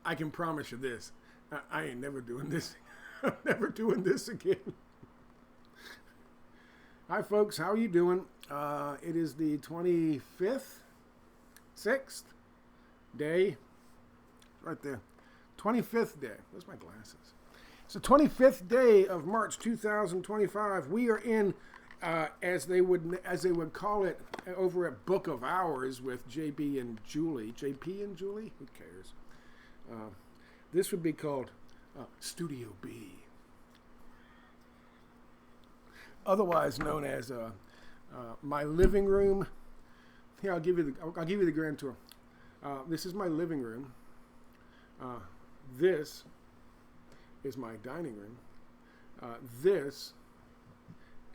I can promise you this. I ain't never doing this. I'm never doing this again. Hi, folks. How are you doing? It is the 25th, 6th day. Right there. 25th day. Where's my glasses? It's the 25th day of March 2025. We are in, as they would call it, over at Book of Hours with JB and Julie. JP and Julie? Who cares? This would be called Studio B, otherwise known as my living room. Here, I'll give you the grand tour. This is my living room. This is my dining room. This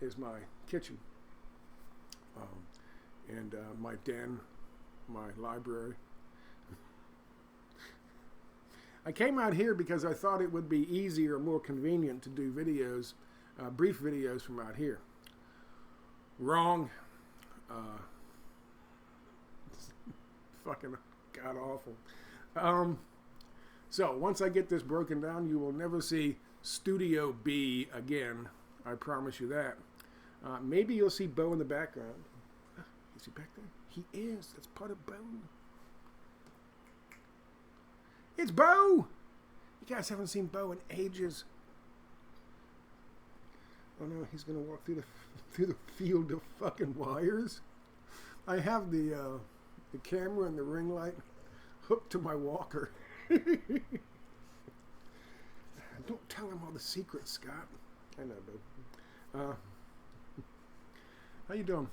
is my kitchen, and my den, my library. I came out here because I thought it would be easier, more convenient to do videos, brief videos from out here. Wrong. Fucking god awful. So once I get this broken down, you will never see Studio B again. I promise you that. Maybe you'll see Bo in the background. Is he back there? He is. That's part of Bo. It's Bo! You guys haven't seen Bo in ages. Oh no, he's gonna walk through the field of fucking wires. I have the camera and the ring light hooked to my walker. Don't tell him all the secrets, Scott. I know, Bo. How you doing?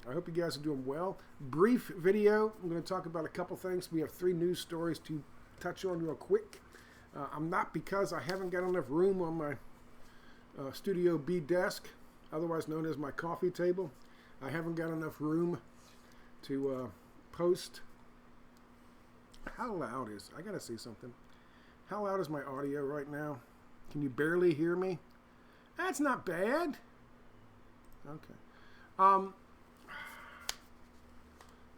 I hope you guys are doing well. Brief video. I'm going to talk about a couple things. We have 3 news stories to touch on real quick. I'm not, because I haven't got enough room on my Studio B desk, otherwise known as my coffee table. I haven't got enough room to post. How loud is, I gotta see something. How loud is my audio right now? Can you barely hear me? That's not bad. Okay.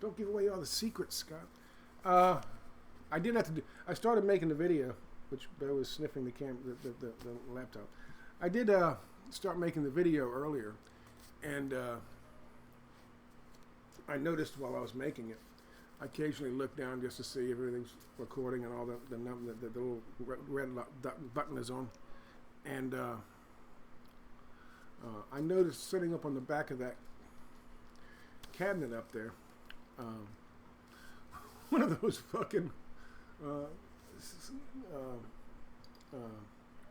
Don't give away all the secrets, Scott. I did have to do. I started making the video, which Bo was sniffing the the laptop. I did start making the video earlier, and I noticed while I was making it, I occasionally look down just to see if everything's recording and all the little red button is on, and I noticed sitting up on the back of that cabinet up there, one of those fucking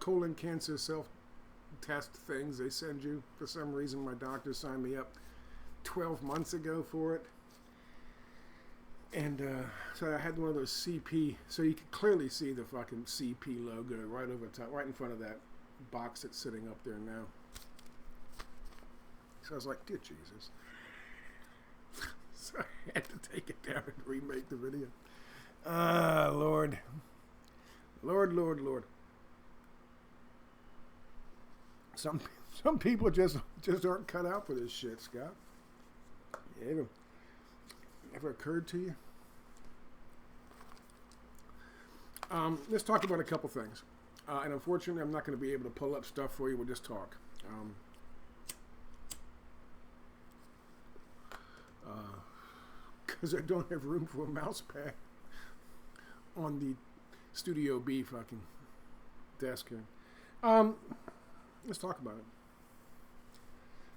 colon cancer self-test things they send you. For some reason, my doctor signed me up 12 months ago for it. And so I had one of those CP, so you can clearly see the fucking CP logo right over top, right in front of that box that's sitting up there now. So I was like, dear Jesus. So I had to take it down and remake the video. Lord. Lord. Some people just aren't cut out for this shit, Scott. Ever occurred to you? Let's talk about a couple things. And unfortunately, I'm not going to be able to pull up stuff for you. We'll just talk. Because I don't have room for a mouse pad on the Studio B fucking desk here. Let's talk about it.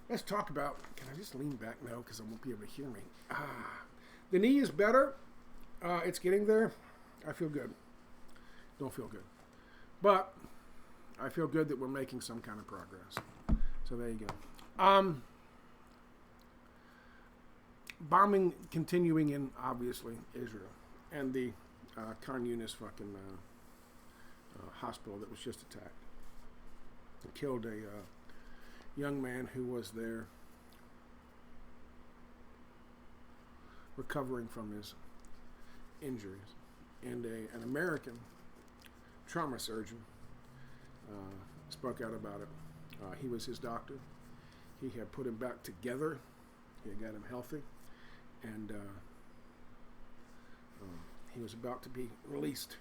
Let's talk about, can I just lean back now because I won't be able to hear me. The knee is better. It's getting there. I feel good. Don't feel good. But I feel good that we're making some kind of progress. So there you go. Bombing continuing in, obviously, Israel. And the Khan Yunis fucking hospital that was just attacked. It killed a young man who was there recovering from his injuries. And an American trauma surgeon spoke out about it. He was his doctor. He had put him back together. He had got him healthy. And he was about to be released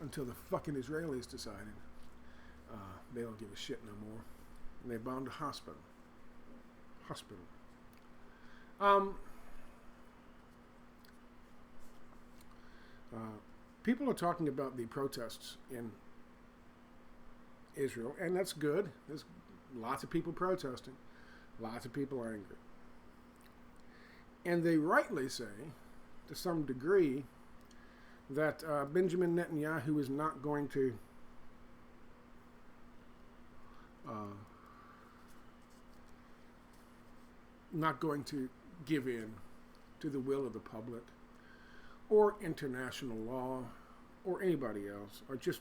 until the fucking Israelis decided they don't give a shit no more. And they bombed a hospital. People are talking about the protests in Israel, and that's good. There's lots of people protesting. Lots of people are angry. And they rightly say, to some degree, that Benjamin Netanyahu is not going to give in to the will of the public or international law or anybody else, or just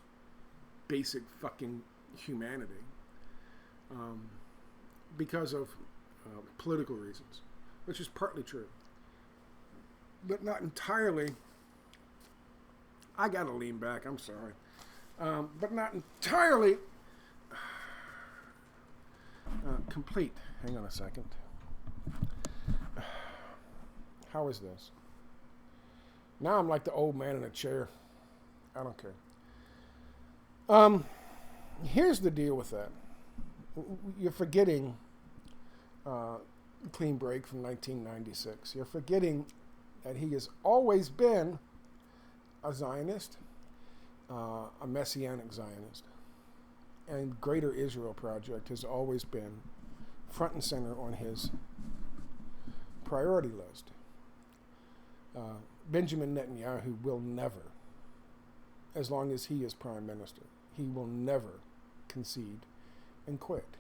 basic fucking humanity, because of political reasons, which is partly true, but not entirely. I gotta lean back, I'm sorry, but not entirely complete. Hang on a second. How is this? Now I'm like the old man in a chair. I don't care. Here's the deal with that. You're forgetting Clean Break from 1996. You're forgetting that he has always been a Zionist, a Messianic Zionist. And Greater Israel Project has always been front and center on his priority list. Benjamin Netanyahu will never, as long as he is prime minister, he will never concede and quit.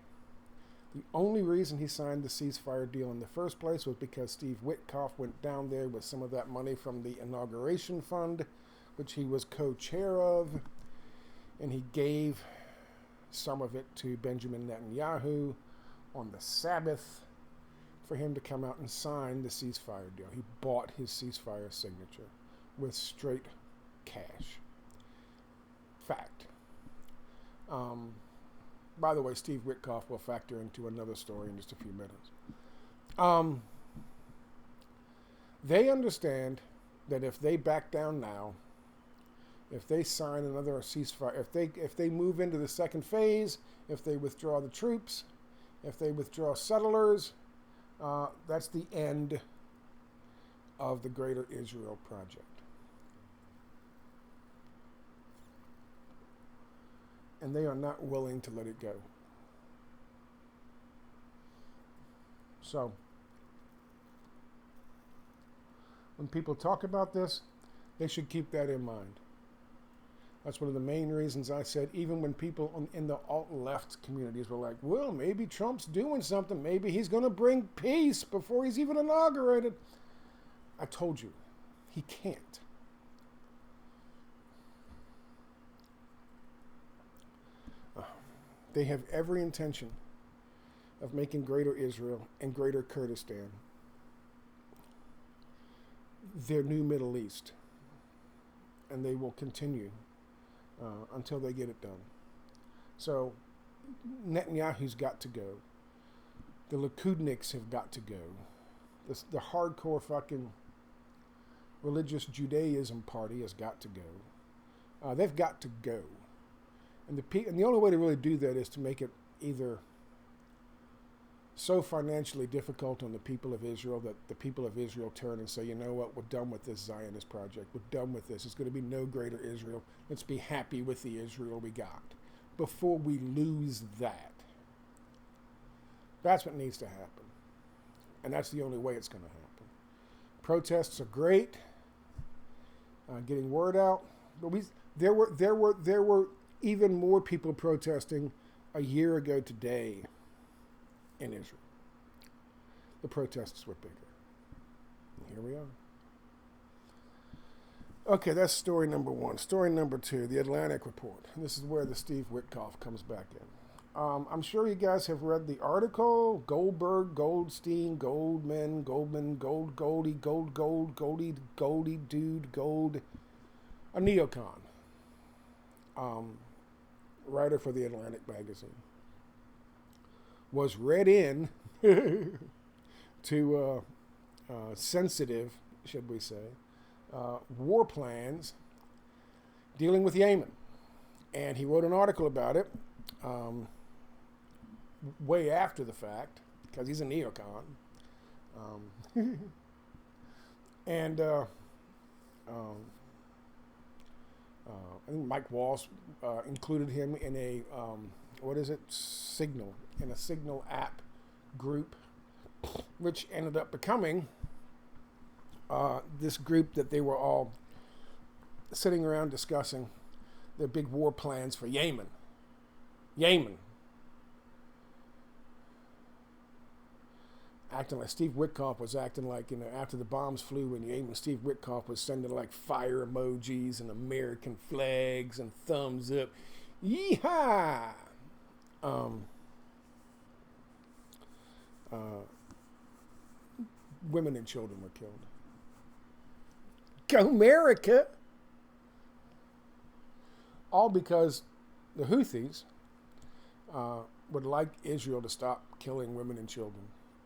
The only reason he signed the ceasefire deal in the first place was because Steve Witkoff went down there with some of that money from the inauguration fund, which he was co-chair of, and he gave some of it to Benjamin Netanyahu on the Sabbath for him to come out and sign the ceasefire deal. He bought his ceasefire signature with straight cash. Fact. By the way, Steve Witkoff will factor into another story in just a few minutes. They understand that if they back down now, if they sign another ceasefire, if they move into the second phase, if they withdraw the troops, if they withdraw settlers, that's the end of the Greater Israel Project. And they are not willing to let it go. So, when people talk about this, they should keep that in mind. That's one of the main reasons I said, even when people in the alt-left communities were like, well, maybe Trump's doing something. Maybe he's going to bring peace before he's even inaugurated. I told you, he can't. They have every intention of making Greater Israel and Greater Kurdistan their new Middle East. And they will continue until they get it done. So Netanyahu's got to go. The Likudniks have got to go. The hardcore fucking religious Judaism party has got to go. They've got to go. And the only way to really do that is to make it either so financially difficult on the people of Israel that the people of Israel turn and say, you know what, we're done with this Zionist project. We're done with this. It's going to be no Greater Israel. Let's be happy with the Israel we got before we lose that. That's what needs to happen. And that's the only way it's going to happen. Protests are great. Getting word out. But there were even more people protesting a year ago today in Israel. The protests were bigger. And here we are. Okay, that's story number one. Story number two, the Atlantic report. This is where the Steve Witkoff comes back in. I'm sure you guys have read the article. Goldberg, Goldstein, Goldman, Goldie, dude, Gold. A neocon. Writer for the Atlantic magazine. Was read in to sensitive, should we say, war plans dealing with Yemen. And he wrote an article about it way after the fact, because he's a neocon. And I think Mike Walsh included him in a, Signal, in a Signal app group, which ended up becoming this group that they were all sitting around discussing their big war plans for Yemen. Acting like Steve Witkoff was acting like, after the bombs flew in Yemen, Steve Witkoff was sending like fire emojis and American flags and thumbs up. Yeehaw! Women and children were killed. Go America! All because the Houthis would like Israel to stop killing women and children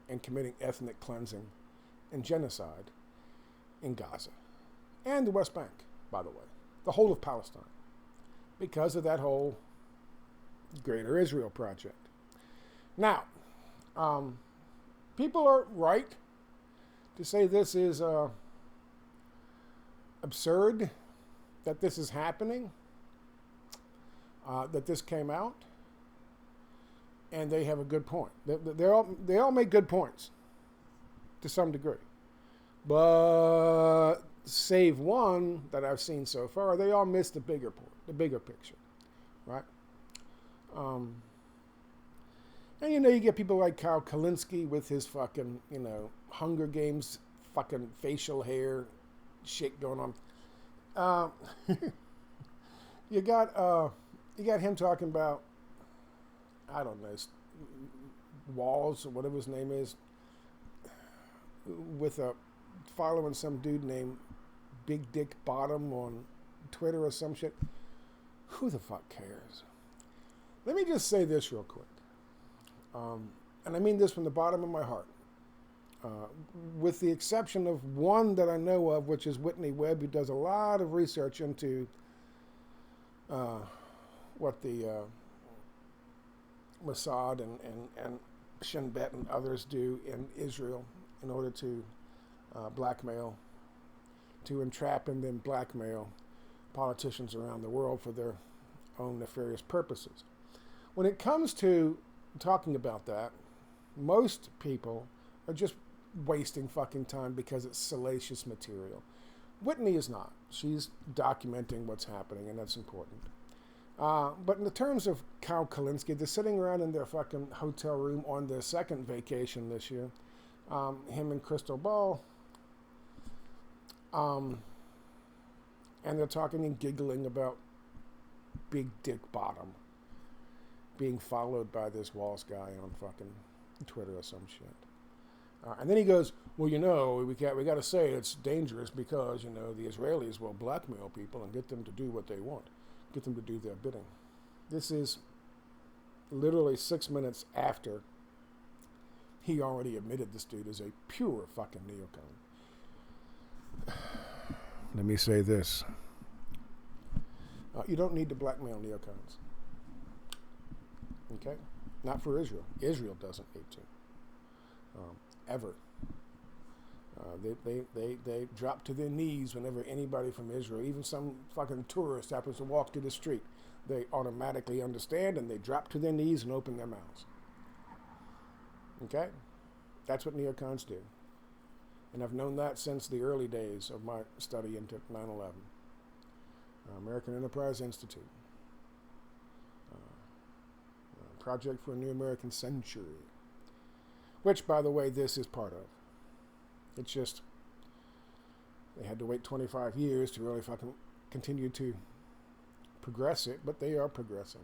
and committing ethnic cleansing and genocide in Gaza and the West Bank, by the way, the whole of Palestine, because of that whole Greater Israel project. Now, people are right to say this is absurd, that this is happening, that this came out. And they have a good point. They all make good points to some degree. But save one that I've seen so far, they all miss the bigger point, the bigger picture, right? And you get people like Kyle Kalinske with his fucking, Hunger Games fucking facial hair shit going on. You got him talking about, I don't know, Walls or whatever his name is, with following some dude named Big Dick Bottom on Twitter or some shit. Who the fuck cares? Let me just say this real quick. And I mean this from the bottom of my heart. With the exception of one that I know of, which is Whitney Webb, who does a lot of research into what the Mossad and Shin Bet and others do in Israel in order to blackmail, to entrap and then blackmail politicians around the world for their own nefarious purposes. When it comes to talking about that, most people are just wasting fucking time because it's salacious material. Whitney is not. She's documenting what's happening, and that's important. But in the terms of Kyle Kalinske, they're sitting around in their fucking hotel room on their second vacation this year, him and Crystal Ball, and they're talking and giggling about Big Dick Bottom being followed by this Walls guy on fucking Twitter or some shit. And then he goes, well, we got to say it's dangerous because, the Israelis will blackmail people and get them to do what they want. Get them to do their bidding. This is literally 6 minutes after he already admitted this dude is a pure fucking neocon. Let me say this. You don't need to blackmail neocons. Okay? Not for Israel. Israel doesn't need to. Ever. They drop to their knees whenever anybody from Israel, even some fucking tourist, happens to walk through the street. They automatically understand and they drop to their knees and open their mouths. Okay? That's what neocons do. And I've known that since the early days of my study into 9/11. American Enterprise Institute. Project for a New American Century. Which, by the way, this is part of. It's just, they had to wait 25 years to really fucking continue to progress it, but they are progressing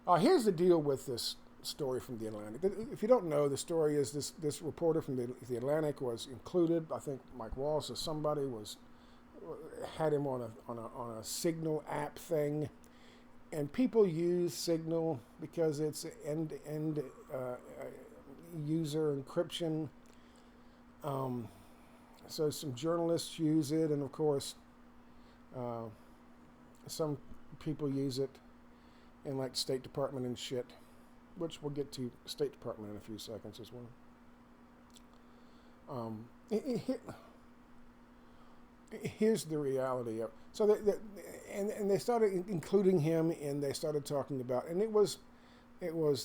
it. Here's the deal with this story from The Atlantic. If you don't know, the story is this reporter from the Atlantic was included. I think Mike Walsh or somebody had him on a Signal app thing. And people use Signal because it's end-to-end user encryption. So some journalists use it, and of course, Some people use it in like State Department and shit, which we'll get to State Department in a few seconds as well. Here's the reality of so and they started including him, and they started talking about, and it was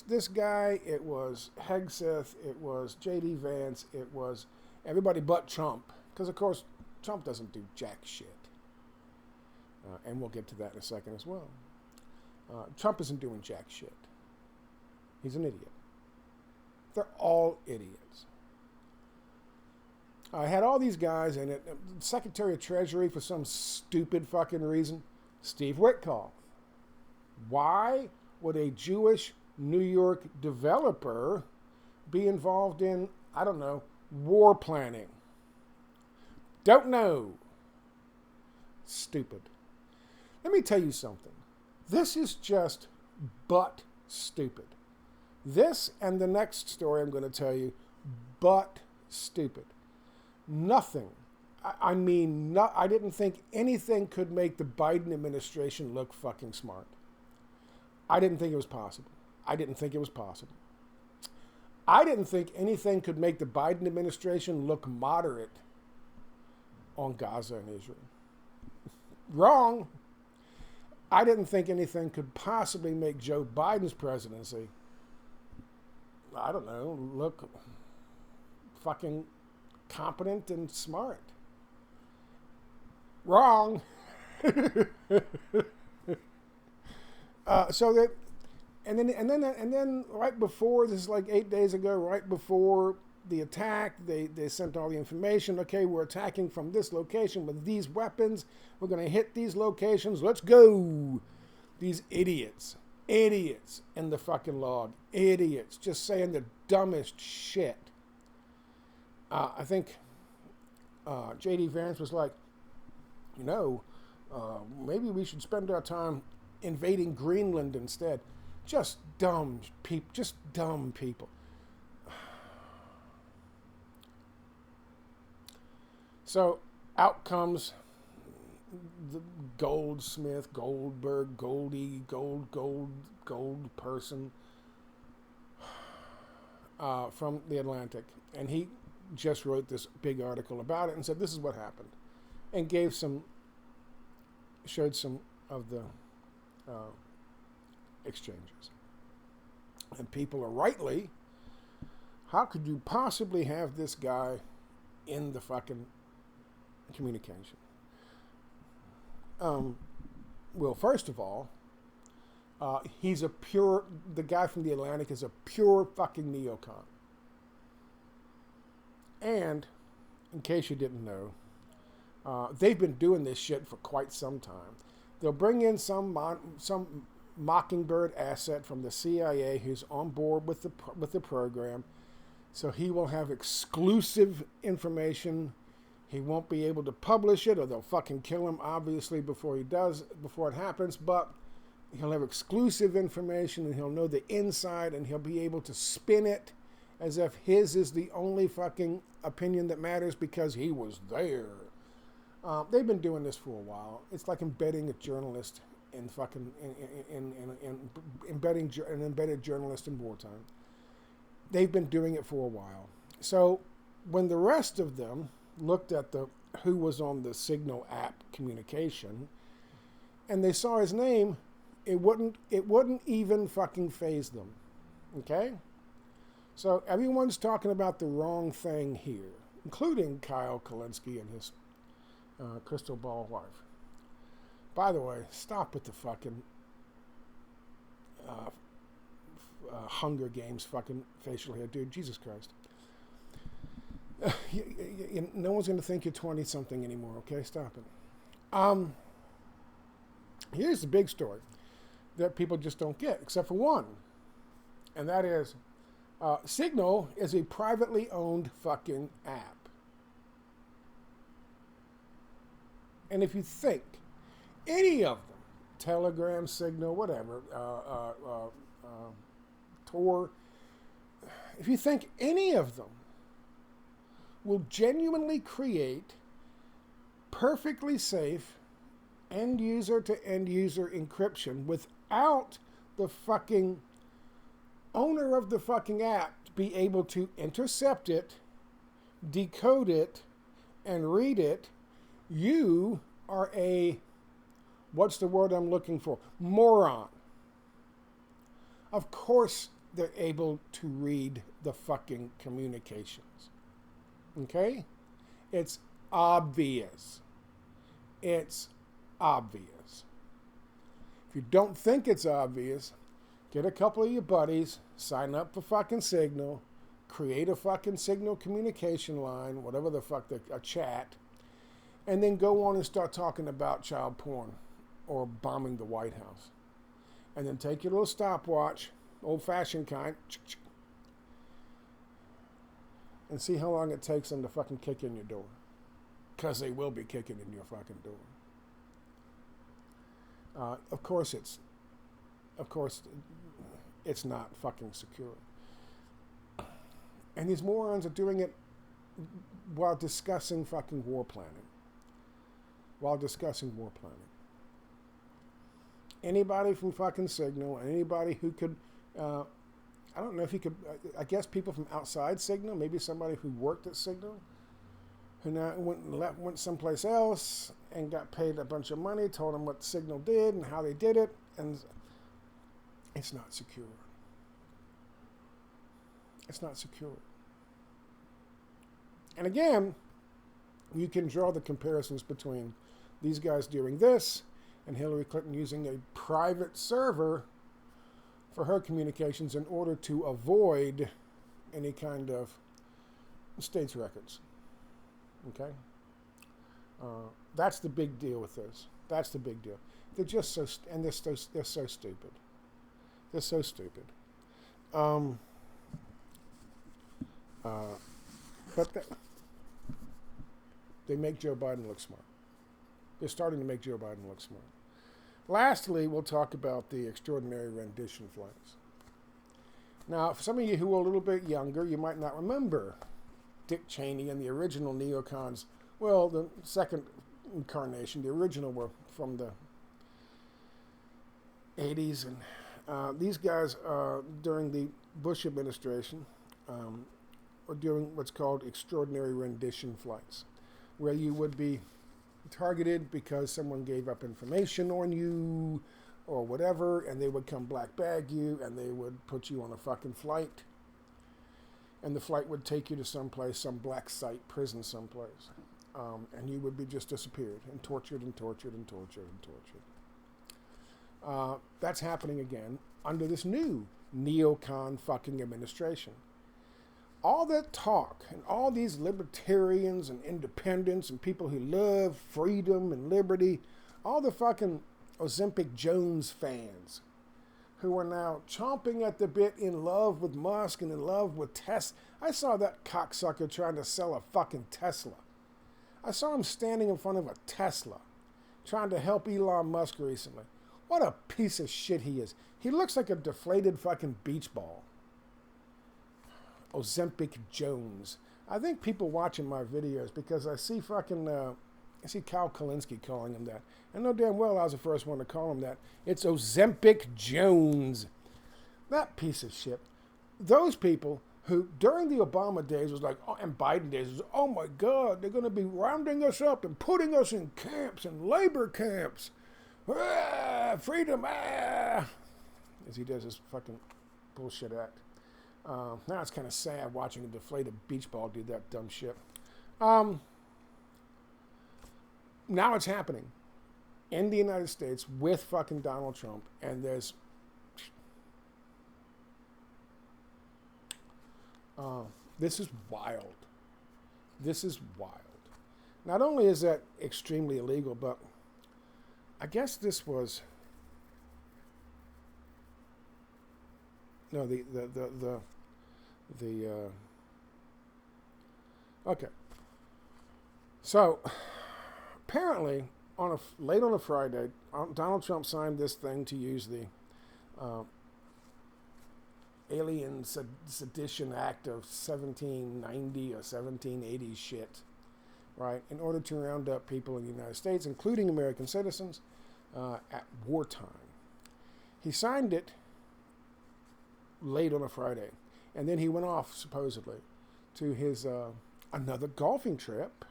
this guy, it was Hegseth, it was J.D. Vance, it was everybody but Trump, because of course Trump doesn't do jack shit, and we'll get to that in a second as well. Trump isn't doing jack shit. He's an idiot. They're all idiots. I had all these guys, and Secretary of Treasury, for some stupid fucking reason, Steve Witkoff. Why would a Jewish New York developer be involved in, I don't know, war planning? Don't know. Stupid. Let me tell you something. This is just but stupid. This and the next story I'm going to tell you, but stupid. Nothing. I mean, I didn't think anything could make the Biden administration look fucking smart. I didn't think it was possible. I didn't think it was possible. I didn't think anything could make the Biden administration look moderate on Gaza and Israel. Wrong. I didn't think anything could possibly make Joe Biden's presidency, I don't know, look fucking competent and smart. Wrong. So that, and then right before, this is like 8 days ago, right before the attack, they sent all the information. Okay, we're attacking from this location with these weapons. We're going to hit these locations. Let's go. These idiots in the fucking log. Idiots. Just saying the dumbest shit. I think J.D. Vance was like, maybe we should spend our time invading Greenland instead. Just dumb people. So out comes the Goldsmith, Goldberg, Goldie, Gold person from the Atlantic, and he just wrote this big article about it and said this is what happened, and showed some of the exchanges. And people are rightly, how could you possibly have this guy in the fucking communication? Well, first of all, the guy from the Atlantic is a pure fucking neocon. And, in case you didn't know, they've been doing this shit for quite some time. They'll bring in some Mockingbird asset from the CIA who's on board with the program, so he will have exclusive information. He won't be able to publish it, or they'll fucking kill him, obviously, before it happens, but he'll have exclusive information, and he'll know the inside, and he'll be able to spin it as if his is the only fucking opinion that matters because he was there. They've been doing this for a while. It's like embedding a journalist in fucking embedding an embedded journalist in wartime. They've been doing it for a while. So when the rest of them looked at who was on the Signal app communication, and they saw his name, it wouldn't even fucking faze them. Okay? So everyone's talking about the wrong thing here, including Kyle Kulinski and his crystal ball wife. By the way, stop with the fucking Hunger Games fucking facial hair, dude. Jesus Christ. No one's going to think you're 20-something anymore, okay? Stop it. Here's the big story that people just don't get, except for one. And that is, Signal is a privately owned fucking app. And if you think any of them, Telegram, Signal, whatever, Tor, if you think any of them will genuinely create perfectly safe end user to end user encryption without the fucking owner of the fucking app to be able to intercept it, decode it, and read it, you are a, what's the word I'm looking for? Moron. Of course they're able to read the fucking communications. Okay? It's obvious. It's obvious. If you don't think it's obvious, get a couple of your buddies, sign up for fucking Signal, create a fucking Signal communication line, whatever the fuck, a chat, and then go on and start talking about child porn or bombing the White House. And then take your little stopwatch, old-fashioned kind, and see how long it takes them to fucking kick in your door. Because they will be kicking in your fucking door. Of course it's not fucking secure. And these morons are doing it while discussing fucking war planning. Anybody from fucking Signal, anybody who could, I don't know if you could, I guess people from outside Signal, maybe somebody who worked at Signal, who now went someplace else and got paid a bunch of money, told them what Signal did and how they did it, and it's not secure. It's not secure. And again, you can draw the comparisons between these guys doing this and Hillary Clinton using a private server for her communications in order to avoid any kind of states records. Okay? That's the big deal with this. That's the big deal. They're just so, and they're so stupid. They're so stupid. But they make Joe Biden look smart. They're starting to make Joe Biden look smart. Lastly, we'll talk about the extraordinary rendition flights. Now, for some of you who are a little bit younger, you might not remember Dick Cheney and the original neocons. Well, the second incarnation, the original were from the 80s. And these guys, during the Bush administration, were doing what's called extraordinary rendition flights, where you would be targeted because someone gave up information on you or whatever, and they would come black bag you, and they would put you on a fucking flight, and the flight would take you to someplace, some black site, prison someplace, and you would be just disappeared and tortured and tortured and tortured and tortured. That's happening again under this new neocon fucking administration. All that talk and all these libertarians and independents and people who love freedom and liberty, all the fucking Ozempic Jones fans who are now chomping at the bit in love with Musk and in love with Tesla. I saw that cocksucker trying to sell a fucking Tesla. I saw him standing in front of a Tesla trying to help Elon Musk recently. What a piece of shit he is. He looks like a deflated fucking beach ball. Ozempic Jones. I think people watching my videos because I see fucking, I see Kyle Kalinske calling him that. I know damn well I was the first one to call him that. It's Ozempic Jones. That piece of shit. Those people who during the Obama days was like, oh, and Biden days was, oh my God, they're going to be rounding us up and putting us in camps and labor camps. Ah, freedom, ah. As he does his fucking bullshit act. Now it's kind of sad watching a deflated beach ball do that dumb shit. Now it's happening in the United States with fucking Donald Trump, and there's this is wild. This is wild. Not only is that extremely illegal, but I guess this was no okay. So apparently late on a Friday, Donald Trump signed this thing to use the Alien Sedition Act of 1790 or 1780 shit right, in order to round up people in the United States, including American citizens, at wartime. He signed it late on a Friday, and then he went off, supposedly, to his another golfing trip,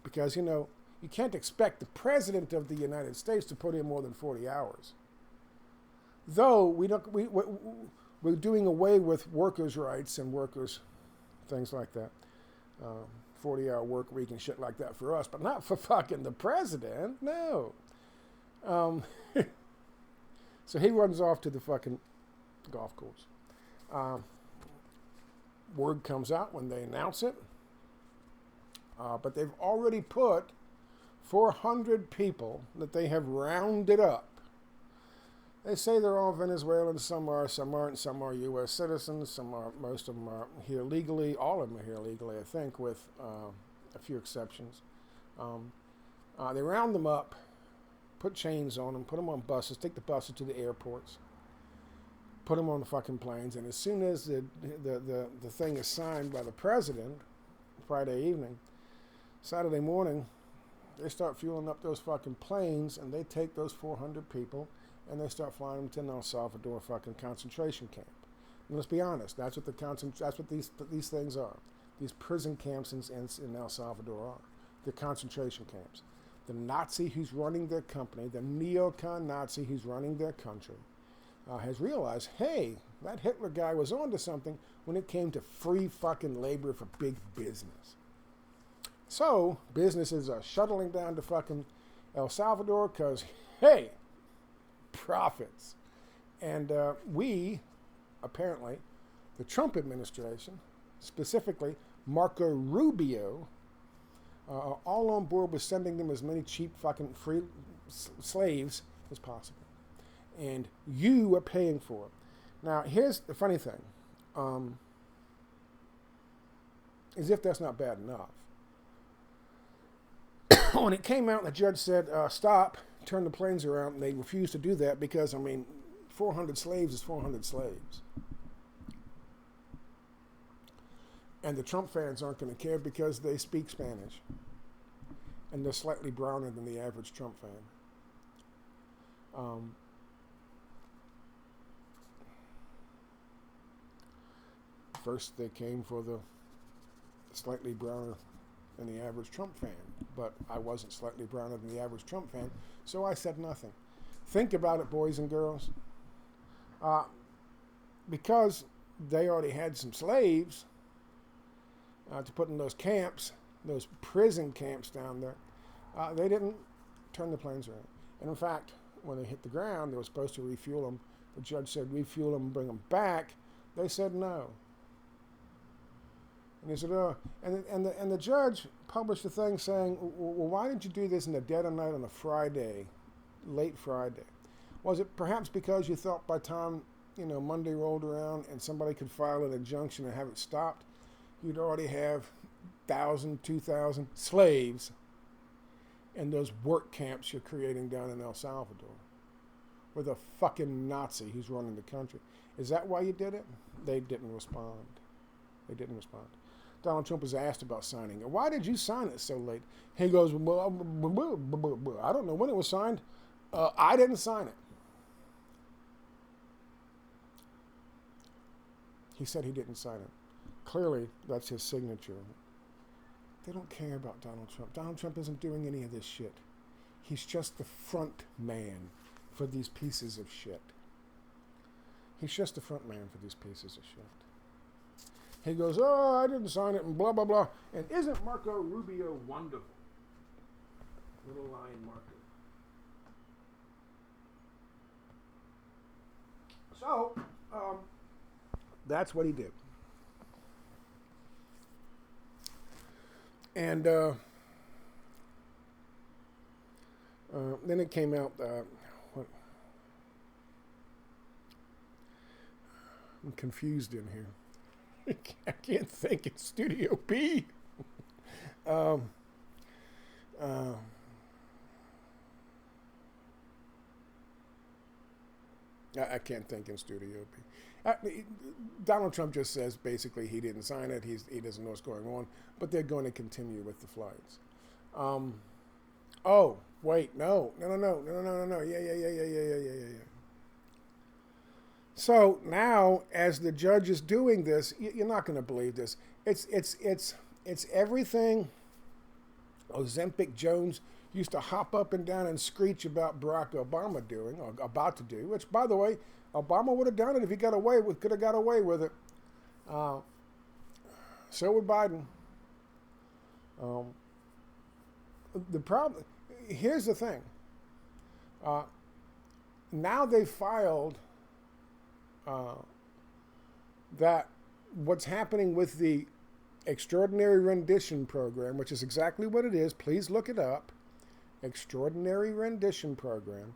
because, you know, you can't expect the President of the United States to put in more than 40 hours. Though we're doing away with workers' rights and workers' things like that. 40-hour work week and shit like that for us, but not for fucking the president. No. So he runs off to the fucking golf course. Word comes out when they announce it. But they've already put 400 people that they have rounded up. They say they're all Venezuelans. Some are, some aren't. Some are U.S. citizens. Some are. Most of them are here legally. All of them are here legally, I think, with a few exceptions. They round them up, put chains on them, put them on buses, take the buses to the airports, put them on the fucking planes, and as soon as the thing is signed by the president, Friday evening, Saturday morning, they start fueling up those fucking planes, and they take those 400 people, and they start flying them to an El Salvador fucking concentration camp. And let's be honest, that's what these things are. These prison camps in El Salvador are. They're concentration camps. The Nazi who's running their company, the neocon Nazi who's running their country, has realized, hey, that Hitler guy was onto something when it came to free fucking labor for big business. So businesses are shuttling down to fucking El Salvador because, hey, profits. And we, apparently, the Trump administration, specifically Marco Rubio, are all on board with sending them as many cheap fucking free slaves as possible. And you are paying for it. Now, here's the funny thing. As if that's not bad enough. When it came out, the judge said, stop, turn the planes around, and they refused to do that because, I mean, 400 slaves is 400 slaves. And the Trump fans aren't going to care because they speak Spanish. And they're slightly browner than the average Trump fan. First, they came for the slightly browner than the average Trump fan. But I wasn't slightly browner than the average Trump fan, so I said nothing. Think about it, boys and girls. Because they already had some slaves to put in those camps, those prison camps down there, they didn't turn the planes around. And in fact, when they hit the ground, they were supposed to refuel them. The judge said, refuel them, bring them back. They said no. And he said, oh, and the judge published a thing saying, well, why did you do this in the dead of night on a Friday, late Friday? Was it perhaps because you thought by the time, Monday rolled around and somebody could file an injunction and have it stopped, you'd already have 1,000, 2,000 slaves in those work camps you're creating down in El Salvador with a fucking Nazi who's running the country? Is that why you did it? They didn't respond. They didn't respond. Donald Trump was asked about signing it. Why did you sign it so late? He goes, well, I don't know when it was signed. I didn't sign it. He said he didn't sign it. Clearly, that's his signature. They don't care about Donald Trump. Donald Trump isn't doing any of this shit. He's just the front man for these pieces of shit. He's just the front man for these pieces of shit. He goes, oh, I didn't sign it, and blah, blah, blah. And isn't Marco Rubio wonderful? Little lion Marco. So, that's what he did. And then it came out, I'm confused in here. I can't think. It's Studio B. I can't think in Studio B. Donald Trump just says basically he didn't sign it. He doesn't know what's going on, but they're going to continue with the flights. Oh, wait, no. Yeah. So now, as the judge is doing this, you're not going to believe this. It's everything Ozempic Jones used to hop up and down and screech about Barack Obama doing, or about to do, which, by the way, Obama would have done it if he could have got away with it. So would Biden. The problem, here's the thing. Now they filed that what's happening with the Extraordinary Rendition Program, which is exactly what it is, please look it up, Extraordinary Rendition Program.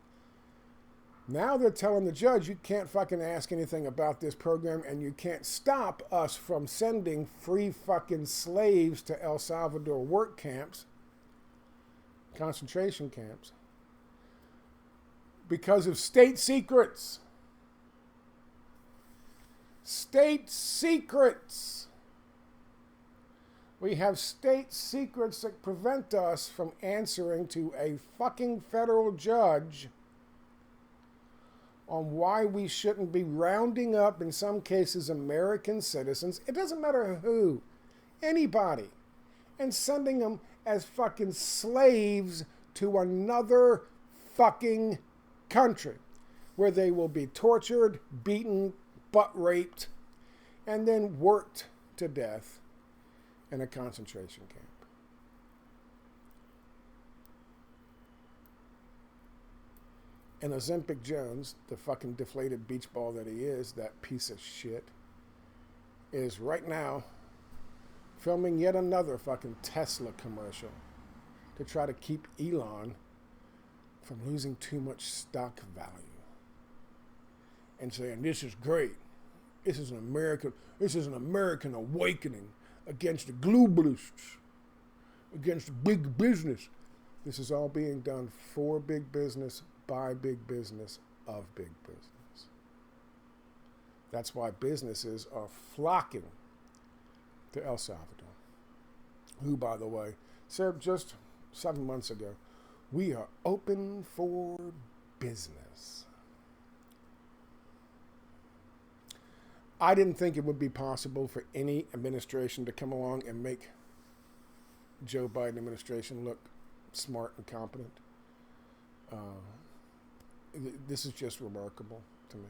Now they're telling the judge you can't fucking ask anything about this program, and you can't stop us from sending free fucking slaves to El Salvador work camps, concentration camps, because of state secrets. State secrets. We have state secrets that prevent us from answering to a fucking federal judge on why we shouldn't be rounding up, in some cases, American citizens. It doesn't matter who, anybody, and sending them as fucking slaves to another fucking country where they will be tortured, beaten, butt raped, and then worked to death in a concentration camp. And Ozempic Jones, the fucking deflated beach ball that he is, that piece of shit, is right now filming yet another fucking Tesla commercial to try to keep Elon from losing too much stock value. And saying, this is great. This is an American awakening against the globalists, against big business. This is all being done for big business, by big business, of big business. That's why businesses are flocking to El Salvador, who, by the way, said just 7 months ago, we are open for business. I didn't think it would be possible for any administration to come along and make Joe Biden administration look smart and competent. This is just remarkable to me.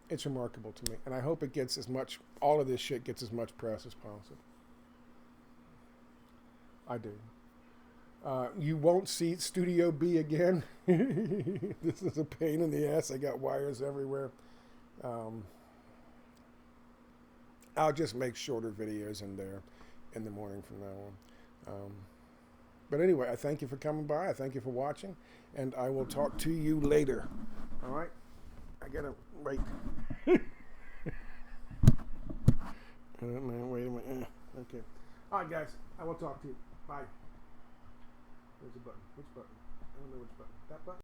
It's remarkable to me. And I hope it gets all of this shit gets as much press as possible. I do. You won't see Studio B again. This is a pain in the ass. I got wires everywhere. I'll just make shorter videos in there in the morning from now on. But anyway, I thank you for coming by. I thank you for watching. And I will talk to you later. All right? I got to wait. Wait a minute. Okay. All right, guys. I will talk to you. Bye. There's a button. Which button? I don't know which button. That button?